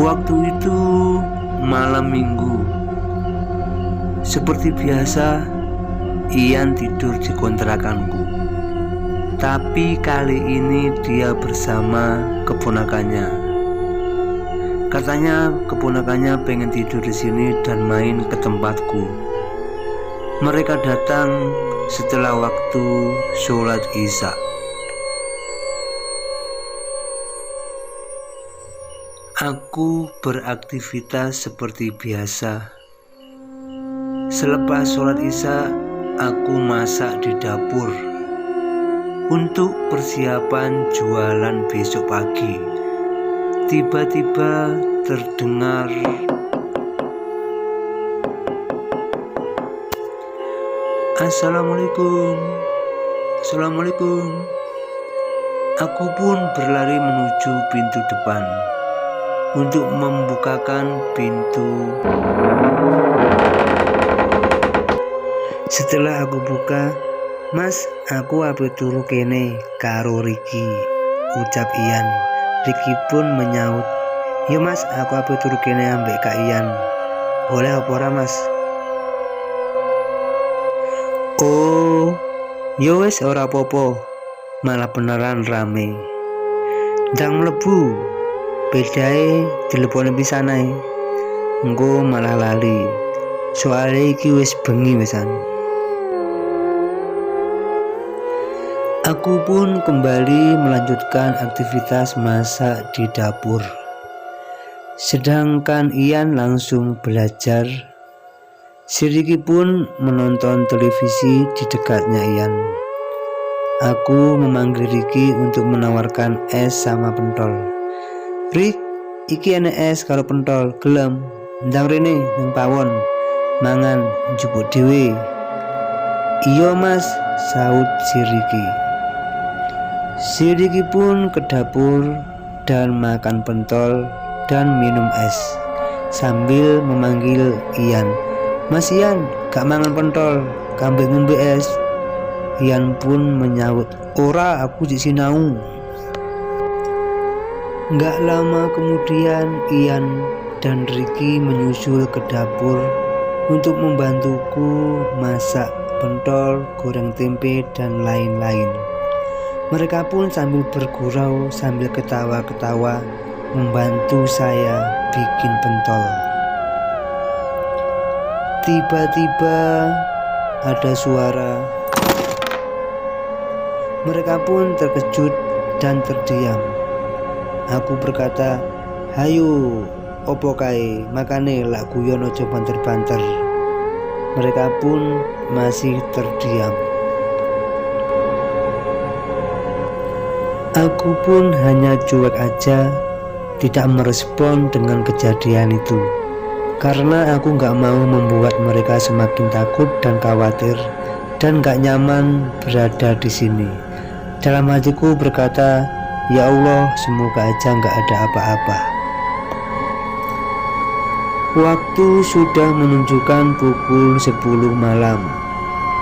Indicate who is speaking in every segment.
Speaker 1: Waktu itu malam minggu. Seperti biasa, Ian tidur di kontrakanku. Tapi kali ini dia bersama keponakannya. Katanya keponakannya pengen tidur di sini dan main ke tempatku. Mereka datang setelah waktu sholat Isya. Aku beraktivitas seperti biasa. Selepas sholat Isya, aku masak di dapur untuk persiapan jualan besok pagi. Tiba-tiba terdengar Assalamualaikum. Assalamualaikum. Aku pun berlari menuju pintu depan untuk membukakan pintu. Setelah aku buka, "Mas, aku ape turu kene karo Riki," ucap Ian. Riki pun menyaut, "Ya Mas, aku ape turu kene ambek Kak Ian. Boleh apa ora Mas?" "Oh, yo wis ora apa-apa." Malah beneran rame. Ndang mlebu, bedae telepone pisan ae. Engko malah lali. Soale iki wis bengi wisan. Aku pun kembali melanjutkan aktivitas masak di dapur. Sedangkan Ian langsung belajar. Si Riki pun menonton televisi di dekatnya Ian. Aku memanggil Riki untuk menawarkan es sama pentol. "Rik, iki enek es karo pentol, gelem? Ndang rene ning pawon. Mangan njupuk dhewe." "Iya Mas," saut si Riki. Si Riki pun ke dapur dan makan pentol dan minum es sambil memanggil Ian. "Mas Ian, gak mangan pentol, kambing ngombe es." Ian pun menyaut, "Ora, aku di sinau." Gak lama kemudian Ian dan Riki menyusul ke dapur untuk membantuku masak pentol, goreng tempe, dan lain-lain. Mereka pun sambil bergurau sambil ketawa-ketawa membantu saya bikin pentol. Tiba-tiba ada suara. Mereka pun terkejut dan terdiam. Aku berkata, "Hayo, opo kae, makane lak guyon aja banter-banter." Mereka pun masih terdiam. Aku pun hanya cuek aja, tidak merespon dengan kejadian itu. Karena aku gak mau membuat mereka semakin takut dan khawatir dan gak nyaman berada di sini. Dalam hatiku berkata, "Ya Allah, semoga aja gak ada apa-apa." Waktu sudah menunjukkan pukul 10 malam.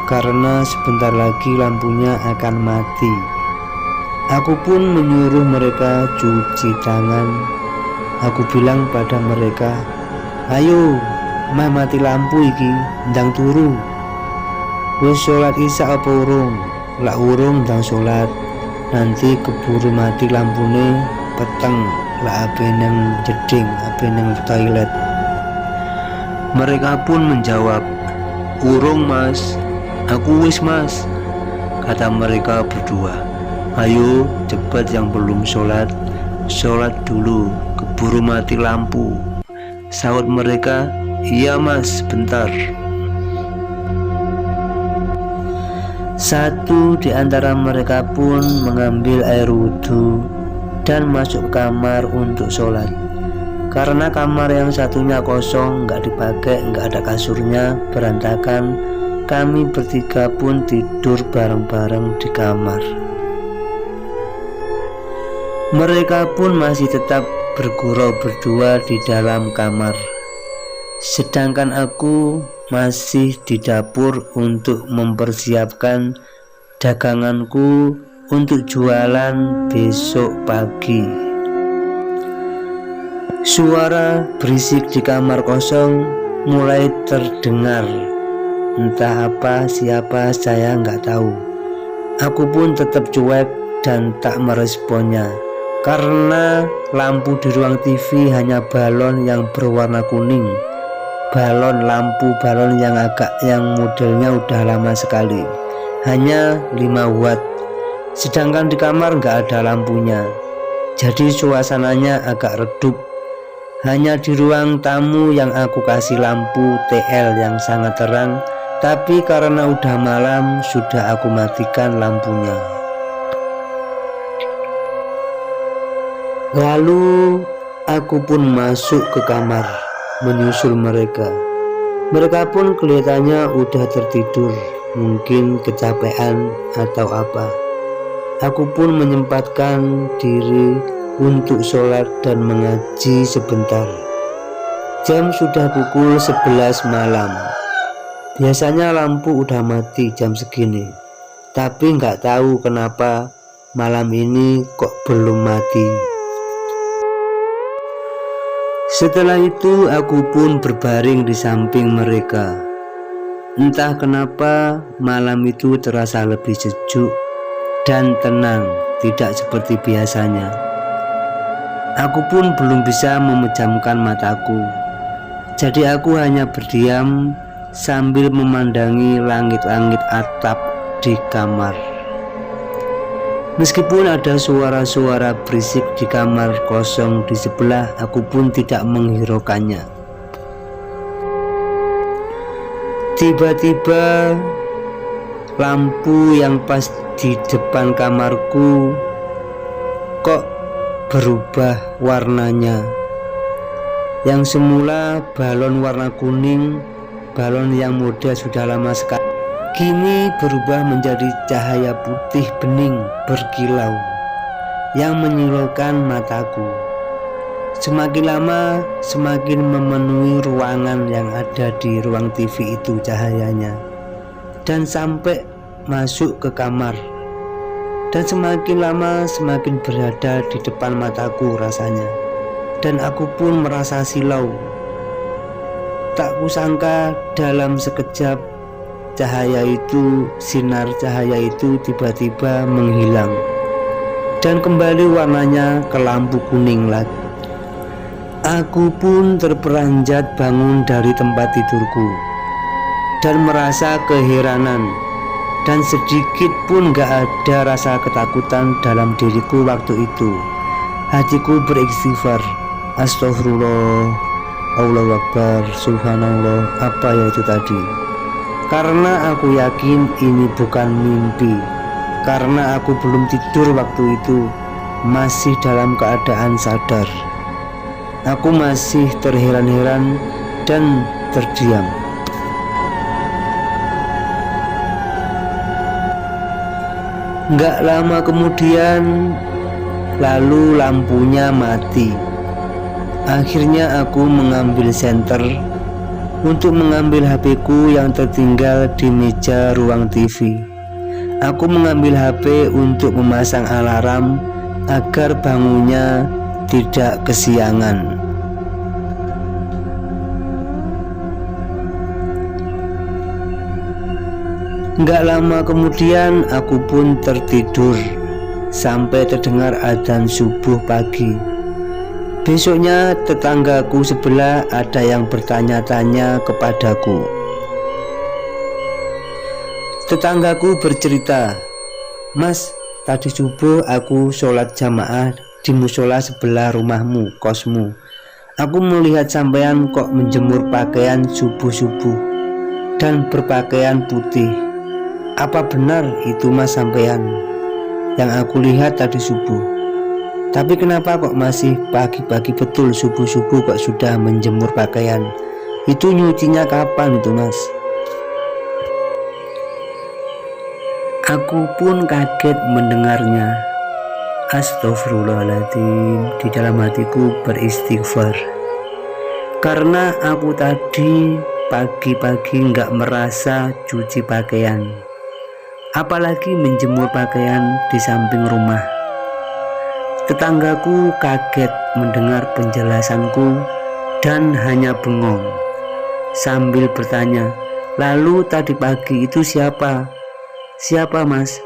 Speaker 1: Karena sebentar lagi lampunya akan mati. Aku pun menyuruh mereka cuci tangan. Aku bilang pada mereka, "Ayo, mah mati lampu iki, ndang turu. Wis sholat Isya apa urung? Lak urung ndang sholat. Nanti keburu mati lampune, peteng lak ape nang jeding, ape nang toilet." Mereka pun menjawab, "Urung Mas, aku wis Mas," kata mereka berdua. "Ayo cepat yang belum sholat, sholat dulu, keburu mati lampu," saut mereka. "Iya Mas, bentar." Satu di antara mereka pun mengambil air wudhu dan masuk kamar untuk sholat. Karena kamar yang satunya kosong, gak dipakai, gak ada kasurnya, berantakan, kami bertiga pun tidur bareng-bareng di kamar. Mereka pun masih tetap bergurau berdua di dalam kamar. Sedangkan aku masih di dapur untuk mempersiapkan daganganku untuk jualan besok pagi. Suara berisik di kamar kosong mulai terdengar. Entah apa, siapa, saya nggak tahu. Aku pun tetap cuek dan tak meresponnya, karena lampu di ruang TV hanya balon yang berwarna kuning. Balon yang modelnya udah lama sekali, hanya 5 watt. Sedangkan di kamar nggak ada lampunya, jadi suasananya agak redup. Hanya di ruang tamu yang aku kasih lampu TL yang sangat terang, tapi karena udah malam sudah aku matikan lampunya. Lalu aku pun masuk ke kamar menyusul mereka. Mereka pun kelihatannya udah tertidur, mungkin kecapean atau apa. Aku pun menyempatkan diri untuk sholat dan mengaji sebentar. Jam sudah pukul 11 malam. Biasanya lampu udah mati jam segini, tapi nggak tahu kenapa malam ini kok belum mati. Setelah itu aku pun berbaring di samping mereka. Entah kenapa malam itu terasa lebih sejuk dan tenang, tidak seperti biasanya. Aku pun belum bisa memejamkan mataku, jadi aku hanya berdiam sambil memandangi langit-langit atap di kamar. Meskipun ada suara-suara berisik di kamar kosong di sebelah, aku pun tidak menghiraukannya. Tiba-tiba lampu yang pas di depan kamarku kok berubah warnanya. Yang semula balon warna kuning, balon yang model sudah lama sekali, kini berubah menjadi cahaya putih bening berkilau yang menyilaukan mataku. Semakin lama semakin memenuhi ruangan yang ada di ruang TV itu cahayanya, dan sampai masuk ke kamar. Dan semakin lama semakin berada di depan mataku rasanya, dan aku pun merasa silau. Tak kusangka dalam sekejap sinar cahaya itu tiba-tiba menghilang dan kembali warnanya ke lampu kuning lagi. Aku pun terperanjat bangun dari tempat tidurku dan merasa keheranan. Dan sedikit pun gak ada rasa ketakutan dalam diriku waktu itu. Hatiku beristighfar, astagfirullah, Allahu Akbar, subhanallah, apa ya itu tadi. Karena aku yakin ini bukan mimpi, karena aku belum tidur waktu itu, masih dalam keadaan sadar. Aku masih terheran-heran dan terdiam. Nggak lama kemudian, lalu lampunya mati. Akhirnya aku mengambil senter untuk mengambil HP-ku yang tertinggal di meja ruang TV. Aku mengambil HP untuk memasang alarm agar bangunnya tidak kesiangan. Nggak lama kemudian aku pun tertidur sampai terdengar adzan subuh pagi. Besoknya tetanggaku sebelah ada yang bertanya-tanya kepadaku. Tetanggaku bercerita, "Mas, tadi subuh aku sholat jamaah di musola sebelah rumahmu, kosmu. Aku melihat sampean kok menjemur pakaian subuh-subuh dan berpakaian putih. Apa benar itu mas sampean yang aku lihat tadi subuh? Tapi kenapa kok masih pagi-pagi betul subuh-subuh kok sudah menjemur pakaian? Itu nyucinya kapan itu mas?" Aku pun kaget mendengarnya. Astagfirullahaladzim, di dalam hatiku beristighfar. Karena aku tadi pagi-pagi nggak merasa cuci pakaian, apalagi menjemur pakaian di samping rumah. Tetanggaku kaget mendengar penjelasanku dan hanya bengong sambil bertanya, "Lalu tadi pagi itu siapa?" "Siapa, Mas?"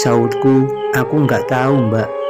Speaker 1: Sautku, "Aku nggak tahu, Mbak."